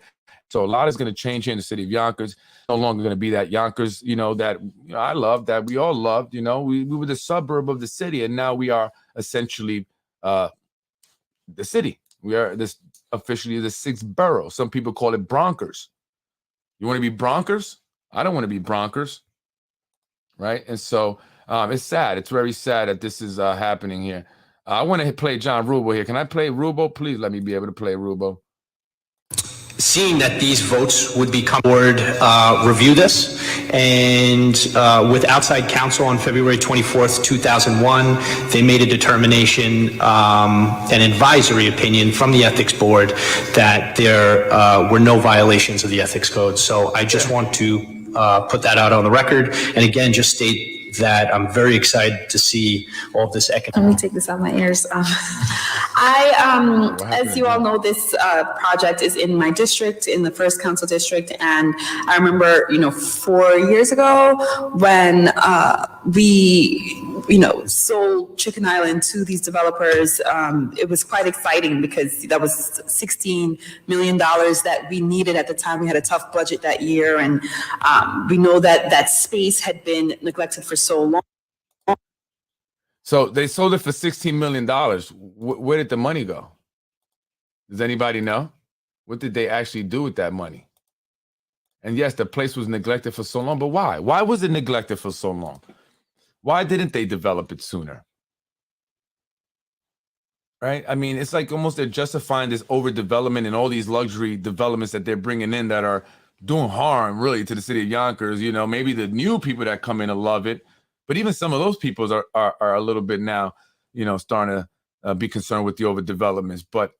So a lot is going to change here in the city of Yonkers. No longer going to be that Yonkers, that I love, that we all loved. We were the suburb of the city, and now we are essentially the city. We are officially the sixth borough. Some people call it Bronkers. You want to be Bronkers? I don't want to be Bronkers, right? And so it's sad. It's very sad that this is happening here. I want to play John Rubo here. Can I play Rubo? Please let me be able to play Rubo. Seeing that these votes would become board review this, and with outside counsel on February 24th, 2001, they made a determination, an advisory opinion from the ethics board that there were no violations of the ethics code. So I just want to put that out on the record, and again, just state that I'm very excited to see all of this Let me take this out of my ears. As you all know, this project is in my district, in the first council district, and I remember, 4 years ago when we, sold Chicken Island to these developers. It was quite exciting because that was $16 million that we needed at the time. We had a tough budget that year, and we know that that space had been neglected for so long. So they sold it for $16 million. Where did the money go? Does anybody know? What did they actually do with that money? And yes, the place was neglected for so long, but why? Why was it neglected for so long? Why didn't they develop it sooner? Right? I mean, it's like almost they're justifying this overdevelopment and all these luxury developments that they're bringing in that are doing harm really to the city of Yonkers. Maybe the new people that come in will love it. But even some of those people are a little bit now, starting to be concerned with the overdevelopments. But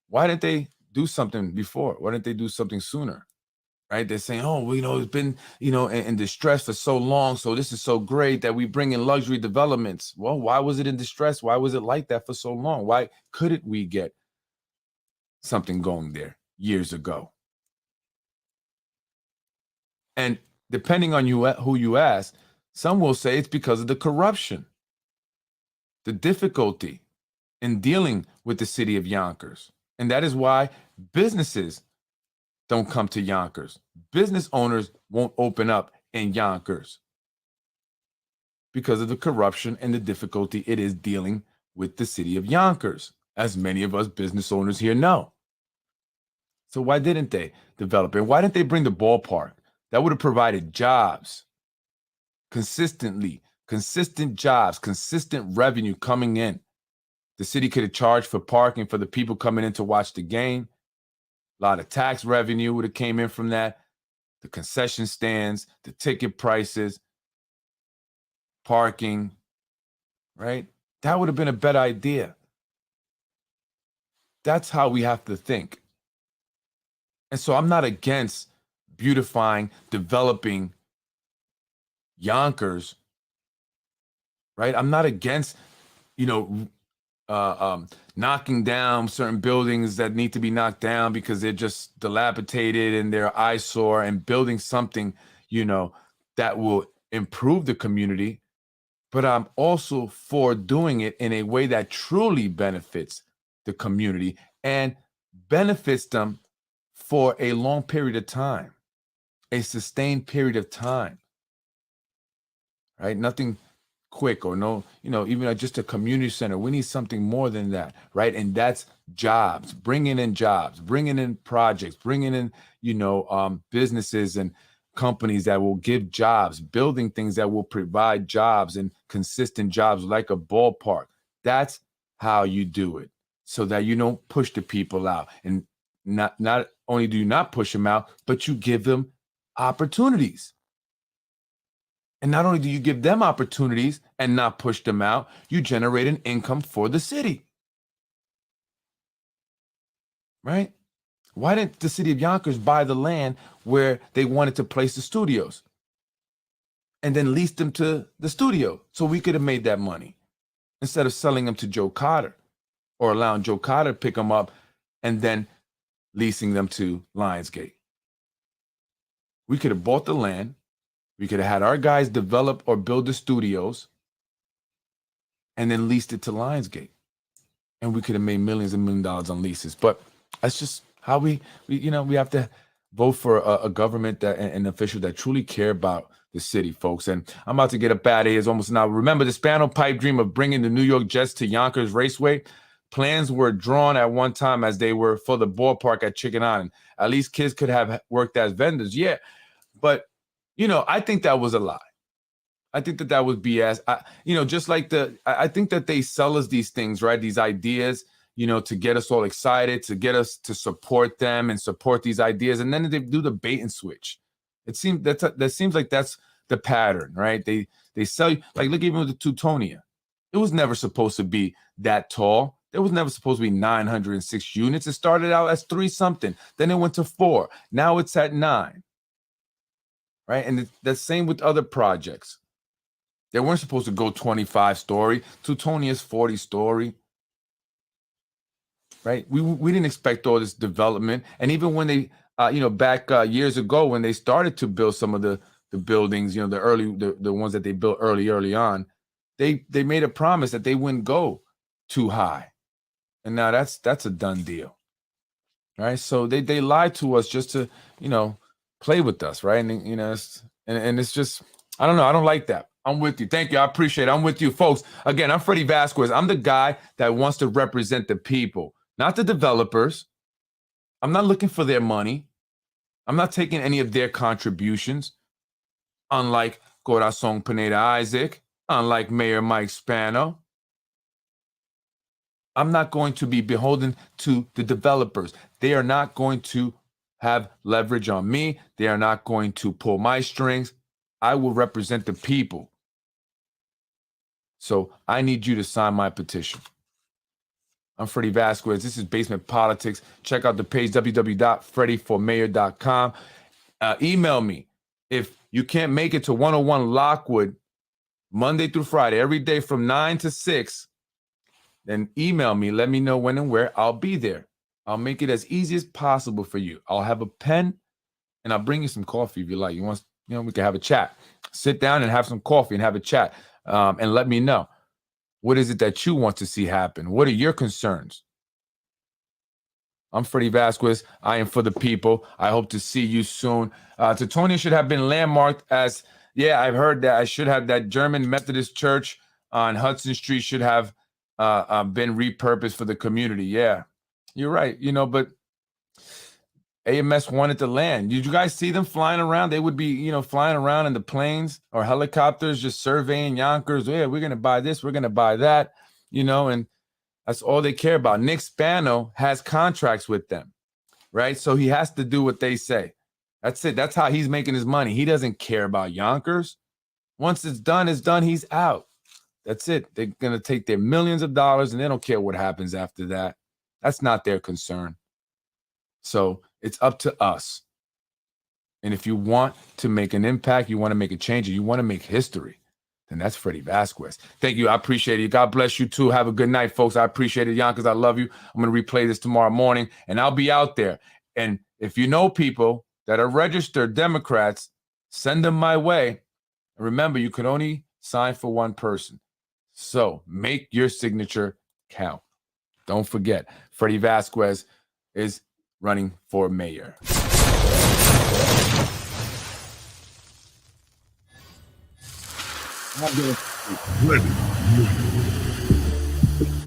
why didn't they do something before? Why didn't they do something sooner? Right? They're saying, oh, well, it's been, in distress for so long. So this is so great that we bring in luxury developments. Well, why was it in distress? Why was it like that for so long? Why couldn't we get something going there years ago? And depending on who you ask, some will say it's because of the corruption, the difficulty in dealing with the city of Yonkers. And that is why businesses don't come to Yonkers. Business owners won't open up in Yonkers because of the corruption and the difficulty it is dealing with the city of Yonkers, as many of us business owners here know. So why didn't they develop it? Why didn't they bring the ballpark? That would have provided jobs. Consistent jobs, consistent revenue coming in. The city could have charged for parking for the people coming in to watch the game. A lot of tax revenue would have came in from that. The concession stands, the ticket prices, parking, right? That would have been a better idea. That's how we have to think. And so I'm not against beautifying, developing Yonkers, right? I'm not against, knocking down certain buildings that need to be knocked down because they're just dilapidated and they're eyesore, and building something, that will improve the community. But I'm also for doing it in a way that truly benefits the community and benefits them for a long period of time, a sustained period of time, right? Nothing quick or no, even just a community center. We need something more than that, right? And that's jobs, bringing in jobs, bringing in projects, bringing in, businesses and companies that will give jobs, building things that will provide jobs and consistent jobs like a ballpark. That's how you do it, so that you don't push the people out. And not only do you not push them out, but you give them opportunities. And not only do you give them opportunities and not push them out, you generate an income for the city. Right? Why didn't the city of Yonkers buy the land where they wanted to place the studios and then lease them to the studio so we could have made that money instead of selling them to Joe Cotter or allowing Joe Cotter to pick them up and then leasing them to Lionsgate? We could have bought the land. We could have had our guys develop or build the studios and then leased it to Lionsgate. And we could have made millions and millions of dollars on leases. But that's just how we have to vote for a government that and officials that truly care about the city, folks. And I'm about to get up out of here. It's almost now. Remember the Spano pipe dream of bringing the New York Jets to Yonkers Raceway? Plans were drawn at one time as they were for the ballpark at Chicken Island. At least kids could have worked as vendors. Yeah, but I think that was a lie. I think that was BS. Just like I think that they sell us these things, right? These ideas, to get us all excited, to get us to support them and support these ideas. And then they do the bait and switch. It seems that seems like that's the pattern, right? They sell you, like, look, even with the Teutonia. It was never supposed to be that tall. There was never supposed to be 906 units. It started out as 3-something. Then it went to 4. Now it's at 9. Right? And the same with other projects. They weren't supposed to go 25-story. Teutonia's 40-story. Right? We didn't expect all this development. And even when they, back years ago when they started to build some of the buildings, the ones that they built early on, they made a promise that they wouldn't go too high. And now that's a done deal. Right? So they lied to us just to, play with us, right? And it's just, I don't know. I don't like that. I'm with you. Thank you. I appreciate it. I'm with you, folks. Again, I'm Freddie Vasquez. I'm the guy that wants to represent the people, not the developers. I'm not looking for their money. I'm not taking any of their contributions. Unlike Corazon Pineda Isaac, unlike Mayor Mike Spano. I'm not going to be beholden to the developers. They are not going to have leverage on me. They are not going to pull my strings. I will represent the people. So I need you to sign my petition. I'm Freddie Vasquez. This is Basement Politics. Check out the page, www.freddieformayor.com. Email me. If you can't make it to 101 Lockwood, Monday through Friday, every day from 9 to 6, then email me. Let me know when and where. I'll be there. I'll make it as easy as possible for you. I'll have a pen and I'll bring you some coffee if you like. We can have a chat. Sit down and have some coffee and have a chat. And let me know. What is it that you want to see happen? What are your concerns? I'm Freddie Vasquez. I am for the people. I hope to see you soon. Teutonia should have been landmarked as, I've heard that. I should have that German Methodist Church on Hudson Street should have been repurposed for the community. Yeah. You're right, but AMS wanted the land. Did you guys see them flying around? They would be, flying around in the planes or helicopters, just surveying Yonkers. Yeah, we're going to buy this. We're going to buy that, and that's all they care about. Nick Spano has contracts with them, right? So he has to do what they say. That's it. That's how he's making his money. He doesn't care about Yonkers. Once it's done, he's out. That's it. They're going to take their millions of dollars and they don't care what happens after that. That's not their concern. So it's up to us. And if you want to make an impact, you want to make a change, and you want to make history, then that's Freddie Vasquez. Thank you. I appreciate it. God bless you too. Have a good night, folks. I appreciate it, Yonkers. I love you. I'm going to replay this tomorrow morning, and I'll be out there. And if you know people that are registered Democrats, send them my way. And remember, you can only sign for one person. So make your signature count. Don't forget, Freddie Vasquez is running for mayor.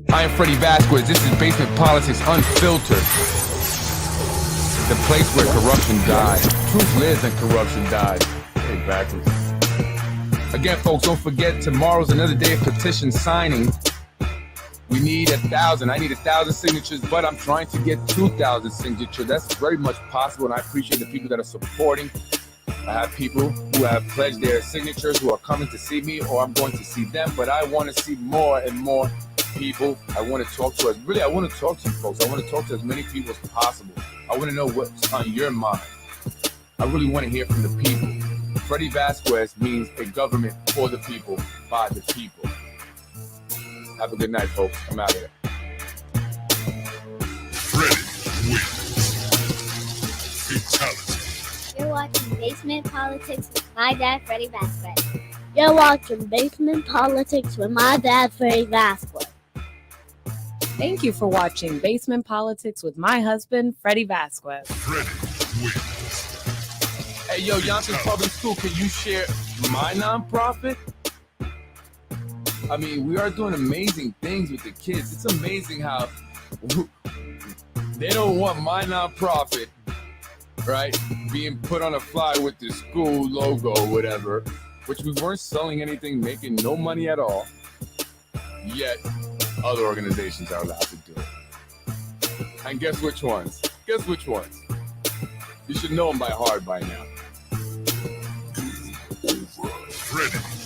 I am Freddie Vasquez. This is Basement Politics Unfiltered. The place where corruption dies. Truth lives and corruption dies. Hey, backwards. Again, folks, don't forget, tomorrow's another day of petition signing. We need 1,000. I need 1,000 signatures, but I'm trying to get 2,000 signatures. That's very much possible, and I appreciate the people that are supporting. I have people who have pledged their signatures who are coming to see me, or I'm going to see them, but I want to see more and more people. I want to talk to us. Really, I want to talk to you folks. I want to talk to as many people as possible. I want to know what's on your mind. I really want to hear from the people. Freddie Vasquez means a government for the people, by the people. Have a good night, folks. I'm out of here. Freddie wins. Fatality. You're watching Basement Politics with my dad, Freddie Vasquez. You're watching Basement Politics with my dad, Freddie Vasquez. Thank you for watching Basement Politics with my husband, Freddie Vasquez. Freddie wins. Hey, yo, Yonkers Public School, can you share my nonprofit? I mean, we are doing amazing things with the kids. It's amazing how they don't want my nonprofit, right, being put on a flyer with the school logo or whatever, which we weren't selling anything, making no money at all, yet other organizations are allowed to do it. And guess which ones? Guess which ones? You should know them by heart by now. Freddie